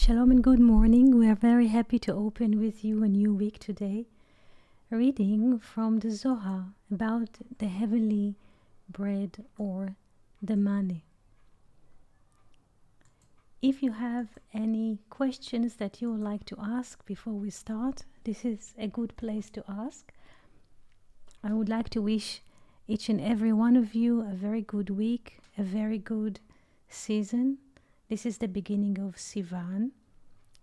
Shalom and good morning. We are very happy to open with you a new week today. Reading from the Zohar about the heavenly bread or the manna. If you have any questions that you would like to ask before we start, this is a good place to ask. I would like to wish each and every one of you a very good week, a very good season. This is the beginning of Sivan,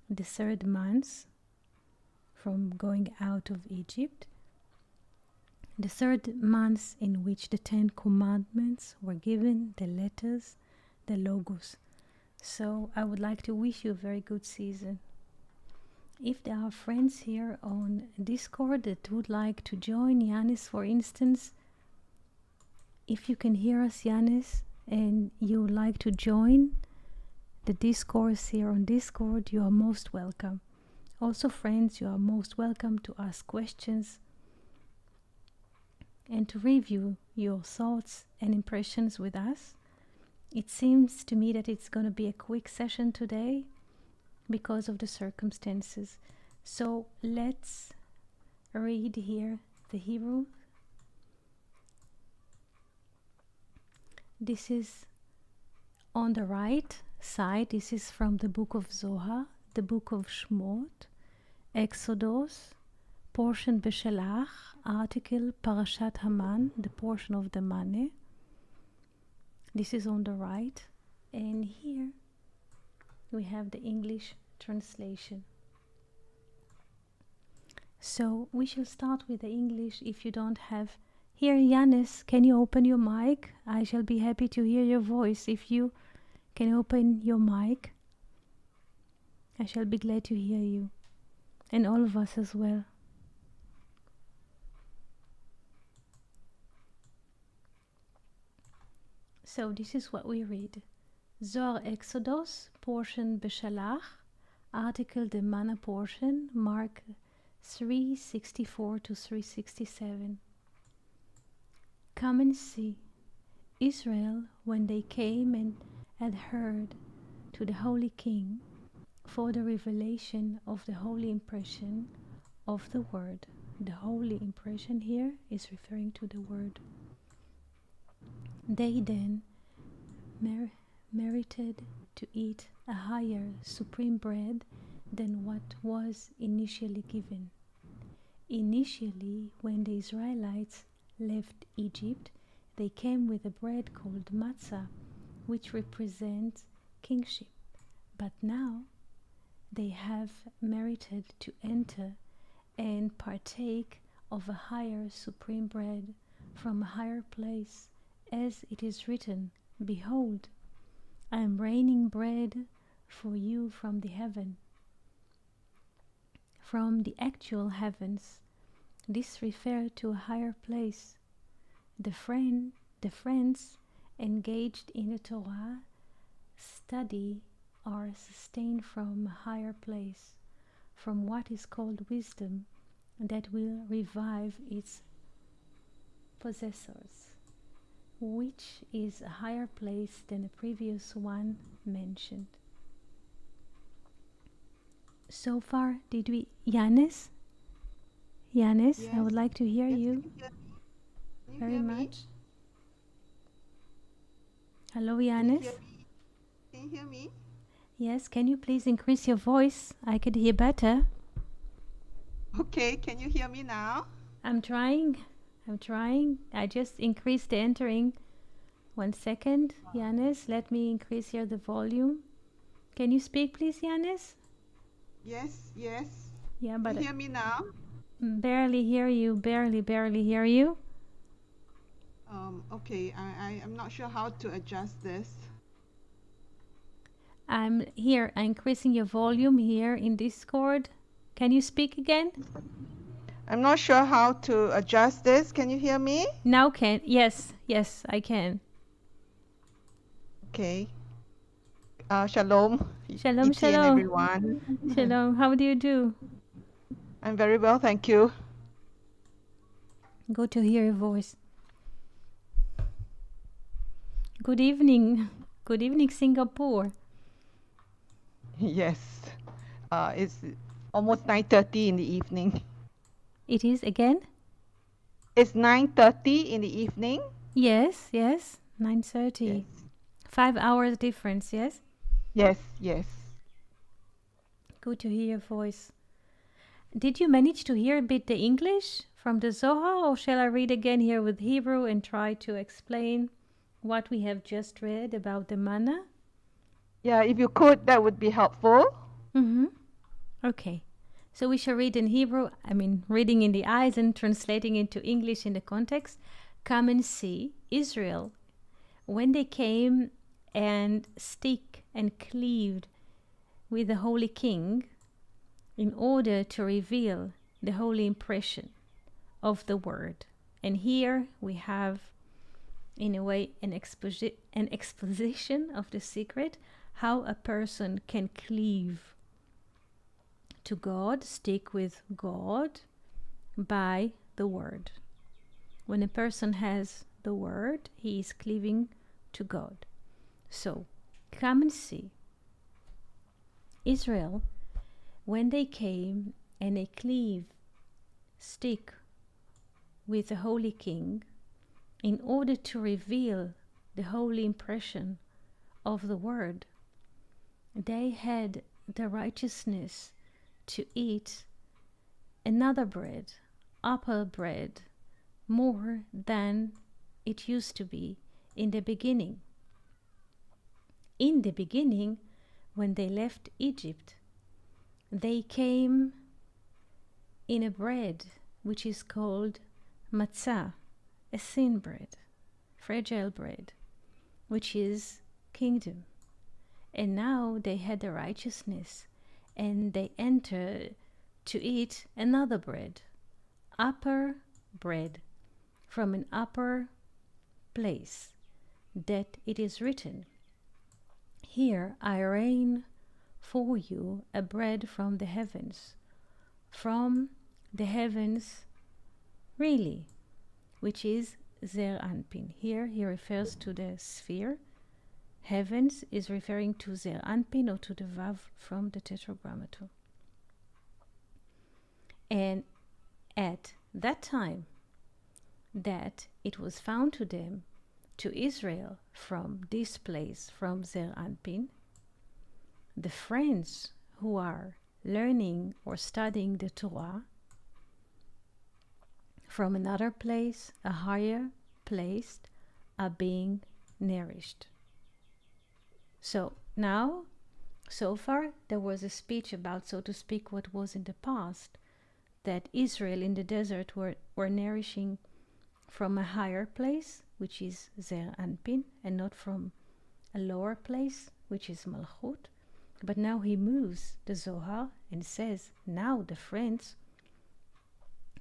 the third month from going out of Egypt. The third month in which the 10 commandments were given, the letters, the logos. So I would like to wish you a very good season. If there are friends here on Discord that would like to join Yanis, for instance, if you can hear us, Yanis, and you would like to join the discourse here on Discord, you are most welcome. Also, friends, you are most welcome to ask questions and to review your thoughts and impressions with us. It seems to me that it's going to be a quick session today because of the circumstances. So let's read here the Hebrew. This is on the right side. This is from the book of Zohar, the book of Shmot, Exodus, portion Beshelach, article Parashat Haman, the portion of the manna. This is on the right, and here we have the English translation. So we shall start with the English. If you don't have here, Yanis, can you open your mic? I shall be happy to hear your voice. If you can open your mic, I shall be glad to hear you, and all of us as well. So this is what we read. Zohar Exodus, portion Beshalach, article the manna portion, Mark 3:64 to 3:67. Come and see. Israel, when they came and adhered to the Holy King for the revelation of the holy impression of the word. The holy impression here is referring to the word. They then merited to eat a higher supreme bread than what was initially given. Initially, when the Israelites left Egypt, they came with a bread called matzah, which represents kingship. But now they have merited to enter and partake of a higher supreme bread from a higher place, as it is written, Behold, I am raining bread for you from the heaven, from the actual heavens. This referred to a higher place. The friends engaged in the Torah study are sustained from a higher place, from what is called wisdom, that will revive its possessors, which is a higher place than the previous one mentioned. So far, did we... Yanis? Yanis, Yes. I would like to hear Yes, you can you very hear me? much. Hello, Can you Yanis? hear me? Can you hear me? Yes, can you please increase your voice? I could hear better. Okay, can you hear me now? I'm trying. I just increased the entering. 1 second, Yanis. Let me increase here the volume. Can you speak, please, Yanis? Yes, yes. Yeah, Can but you hear me now? barely hear you. Barely hear you. Okay, I'm not sure how to adjust this. I'm here. I'm increasing your volume here in Discord. Can you speak again? I'm not sure how to adjust this. Can you hear me? Now can. Yes, I can. Okay. Shalom, Shalom, Itzi and shalom. everyone. Shalom. How do you do? I'm very well, thank you. Good to hear your voice. Good evening. Good evening, Singapore. Yes. It's almost 9:30 in the evening. It is again? It's 9:30 in the evening. Yes, yes. Yes. 9:30. 5 hours difference, yes? Yes, yes. Good to hear your voice. Did you manage to hear a bit the English from the Zohar, or shall I read again here with Hebrew and try to explain what we have just read about the manna? Yeah, if you could, that would be helpful. Mm-hmm. Okay. So we shall read in Hebrew, reading in the eyes and translating into English in the context. Come and see Israel when they came and stick and cleaved with the Holy King in order to reveal the holy impression of the Word. And here we have, in a way, an exposition of the secret, how a person can cleave to God, stick with God by the Word. When a person has the Word, he is cleaving to God. So, come and see Israel when they came and they cleave, stick with the Holy King in order to reveal the holy impression of the Word. They had the righteousness to eat another bread, upper bread, more than it used to be in the beginning. In the beginning, when they left Egypt, they came in a bread which is called matzah, a thin bread, fragile bread, which is kingdom. And now they had the righteousness, and they entered to eat another bread, upper bread, from an upper place, that it is written, Here I rain for you a bread from the heavens, really, which is Zer Anpin. Here he refers to the sphere. Heavens is referring to Zer Anpin, or to the Vav from the Tetragrammaton. And at that time that it was found to them, to Israel, from this place, from Zer Anpin, the friends who are learning or studying the Torah from another place, a higher place, are being nourished. So now, so far, there was a speech about, so to speak, what was in the past, that Israel in the desert were nourishing from a higher place, which is Zer Anpin, and not from a lower place, which is Malchut. But now he moves the Zohar and says, now the friends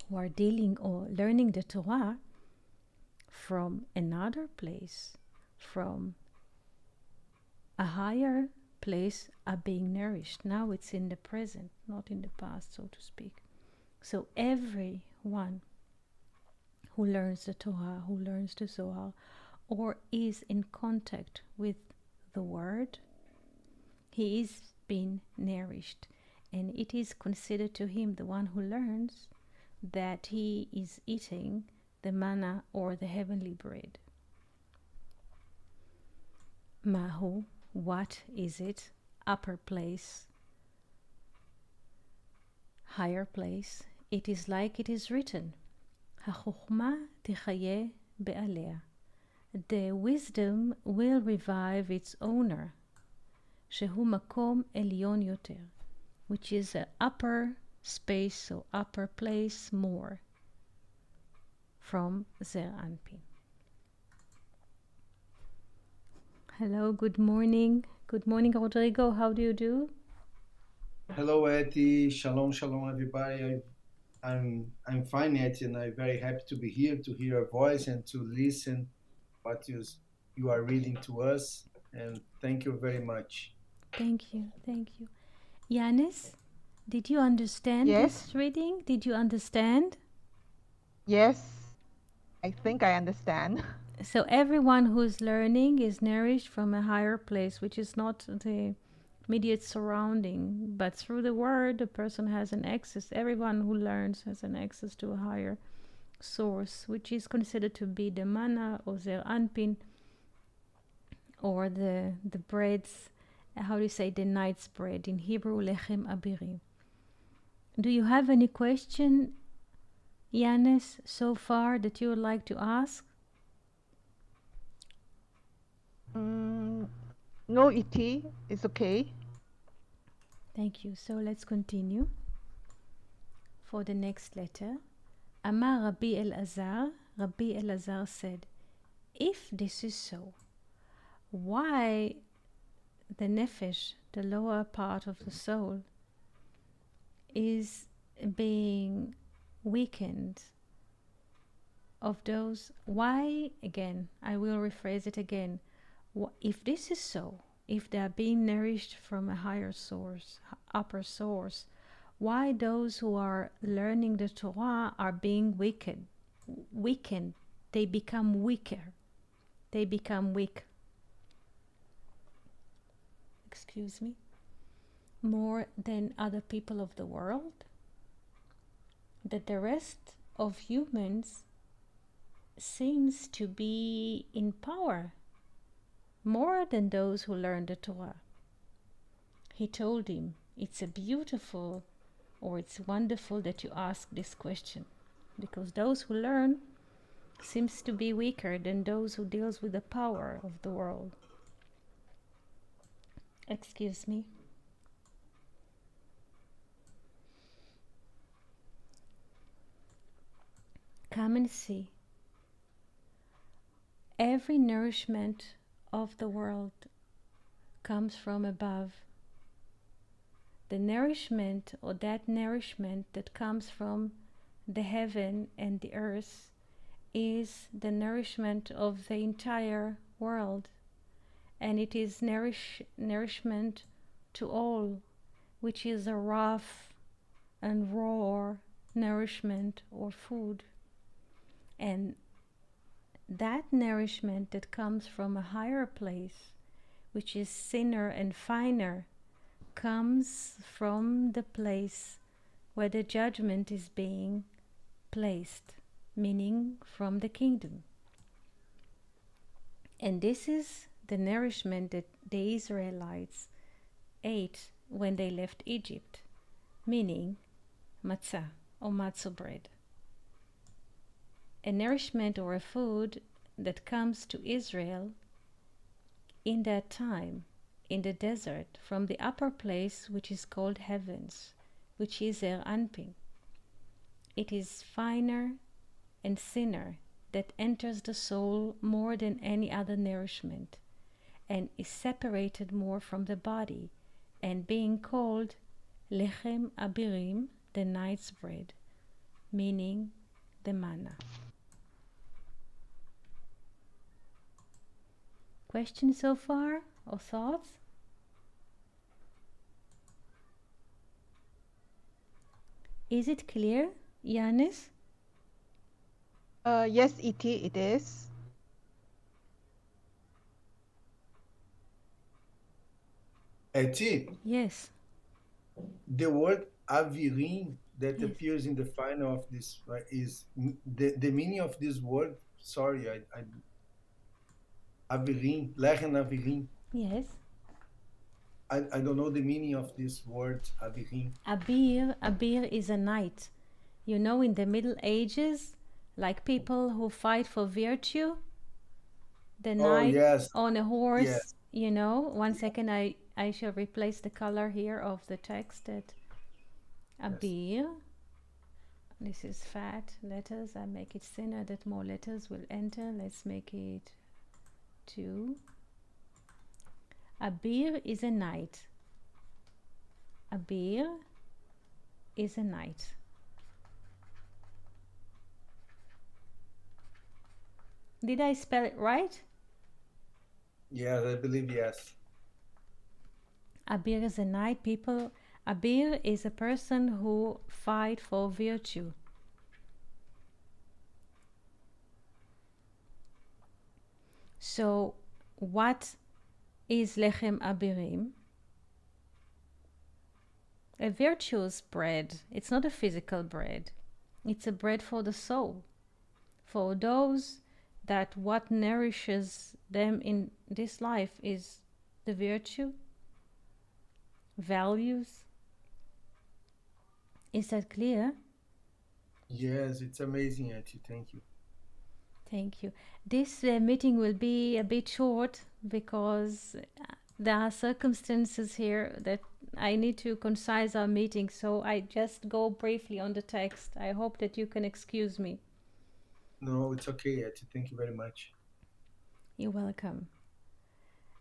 who are dealing or learning the Torah from another place, from a higher place, are being nourished. Now it's in the present, not in the past, so to speak. So everyone who learns the Torah, who learns the Zohar, or is in contact with the Word, he is being nourished. And it is considered to him, the one who learns, that he is eating the manna or the heavenly bread. Mahu, what is it? Upper place, higher place. It is like it is written, HaChochma tichayeh be'alea. The wisdom will revive its owner, Shehu makom elyon yoter, which is an upper space or upper place more, from Zer Anpin. Hello, good morning. Good morning, Rodrigo. How do you do? Hello, Etty. Shalom, shalom, everybody. I'm fine, Etty, and I'm very happy to be here to hear your voice and to listen what you are reading to us. And thank you very much. Thank you, thank you. Yanis, did you understand Yes, this reading? Did you understand? yes, I think I understand. So everyone who's learning is nourished from a higher place, which is not the immediate surrounding, but through the word, the person has an access. Everyone who learns has an access to a higher source, which is considered to be the manna or the anpin, or the breads. How do you say the night's bread in Hebrew? Lechem abirim. Do you have any question, Yanis, so far that you would like to ask? No, ET. It's okay. Thank you. So let's continue for the next letter. Amar Rabbi Elazar. Rabbi Elazar said, if this is so, why the nefesh, the lower part of the soul, is being weakened of those? Why, again, I will rephrase it again. If this is so, if they are being nourished from a higher source, upper source, why those who are learning the Torah are being weakened? They become weaker. They become weak. Excuse me. More than other people of the world? That the rest of humans seems to be in power more than those who learn the Torah. He told him, it's a beautiful, or it's wonderful that you ask this question, because those who learn seems to be weaker than those who deals with the power of the world. Excuse me. Come and see. Every nourishment of the world comes from above. The nourishment, or that nourishment that comes from the heaven and the earth, is the nourishment of the entire world, and it is nourishment to all, which is a rough and raw nourishment or food. And that nourishment that comes from a higher place, which is thinner and finer, comes from the place where the judgment is being placed, meaning from the kingdom. And this is the nourishment that the Israelites ate when they left Egypt, meaning matzah or matzah bread. A nourishment or a food that comes to Israel in that time, in the desert, from the upper place which is called heavens, which is their anpin. It is finer and thinner, that enters the soul more than any other nourishment, and is separated more from the body, and being called lechem abirim, the night's bread, meaning the manna. Questions so far, or thoughts? Is it clear, Yanis? Yes, ET, it is. Eti, Yes. the word avirim that Yes. appears in the final of this, right, is the meaning of this word. Sorry, avirim, lechem avirim. Yes. I don't know the meaning of this word avirim. Abir is a knight. You know, in the Middle Ages, like people who fight for virtue, the Oh knight yes, on a horse, yes, you know. 1 second, I shall replace the color here of the text at yes. Abir. This is fat letters. I make it thinner that more letters will enter. Let's make it 2. Abir is a knight. Abir is a knight. Did I spell it right? Yes, I believe yes. Abir is a knight. People, Abir is a person who fight for virtue. So, what is lechem abirim? a virtuous bread. It's not a physical bread. It's a bread for the soul. For those that what nourishes them in this life is the virtue, values. Is that clear? Yes, it's amazing, Etty. Thank you. Thank you. This meeting will be a bit short because there are circumstances here that I need to concise our meeting, so I just go briefly on the text. I hope that you can excuse me. No, it's okay, Etty. Thank you very much. You're welcome.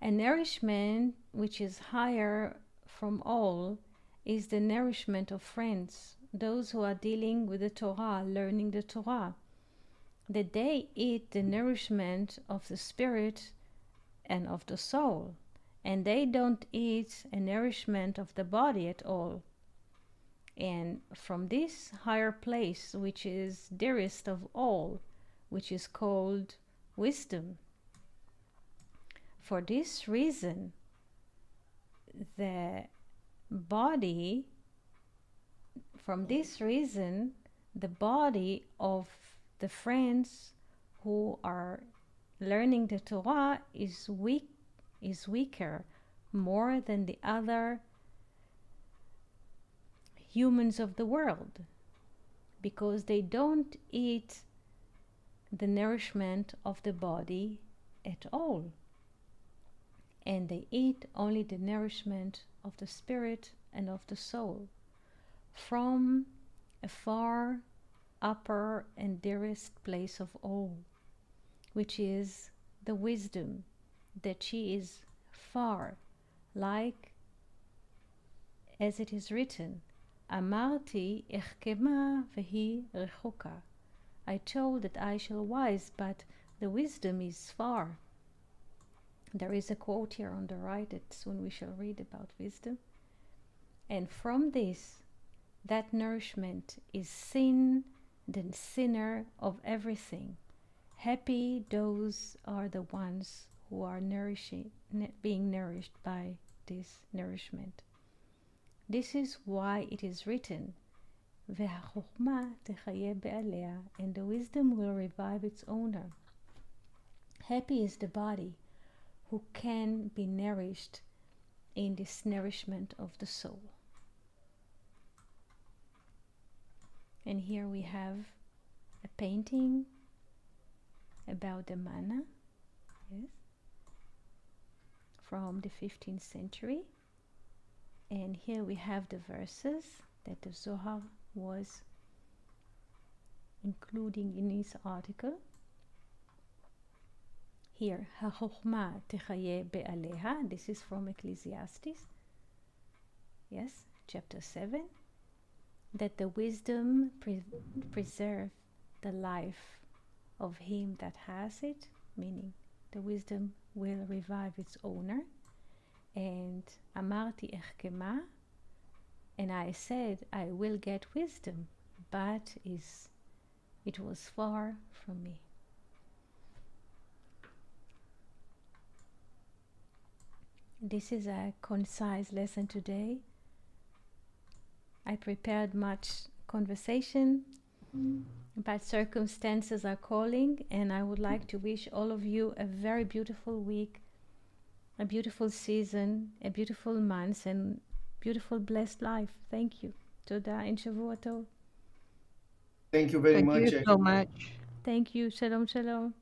A nourishment which is higher from all is the nourishment of friends, those who are dealing with the Torah, learning the Torah. That they eat the nourishment of the spirit and of the soul, and they don't eat a nourishment of the body at all. And from this higher place, which is dearest of all, which is called wisdom, for this reason, the body, from this reason, the body of the friends who are learning the Torah is weaker more than the other humans of the world, because they don't eat the nourishment of the body at all, and they eat only the nourishment of the spirit and of the soul from a far upper and dearest place of all, which is the wisdom, that she is far, like as it is written, Amarti echkema vehi rechuka. I told that I shall wise, but the wisdom is far. There is a quote here on the right that soon we shall read about wisdom. And from this, that nourishment is sin, the sinner of everything. Happy those are the ones who are being nourished by this nourishment. This is why it is written, והחוכמה תחיה בעליה, and the wisdom will revive its owner. Happy is the body who can be nourished in this nourishment of the soul. And here we have a painting about the manna, yes, from the 15th century. And here we have the verses that the Zohar was including in his article. Here, HaChochma Techaye Be'aleha, this is from Ecclesiastes, yes, chapter 7, that the wisdom preserve the life of him that has it, meaning the wisdom will revive its owner. And Amarti Echkema, and I said I will get wisdom, but it was far from me. This is a concise lesson today. I prepared much conversation, but circumstances are calling, and I would like to wish all of you a very beautiful week, a beautiful season, a beautiful month, and beautiful blessed life. Thank you. Toda and Shavua Tov. Thank you very Thank much, you Etty. so much. Thank you. Shalom, shalom.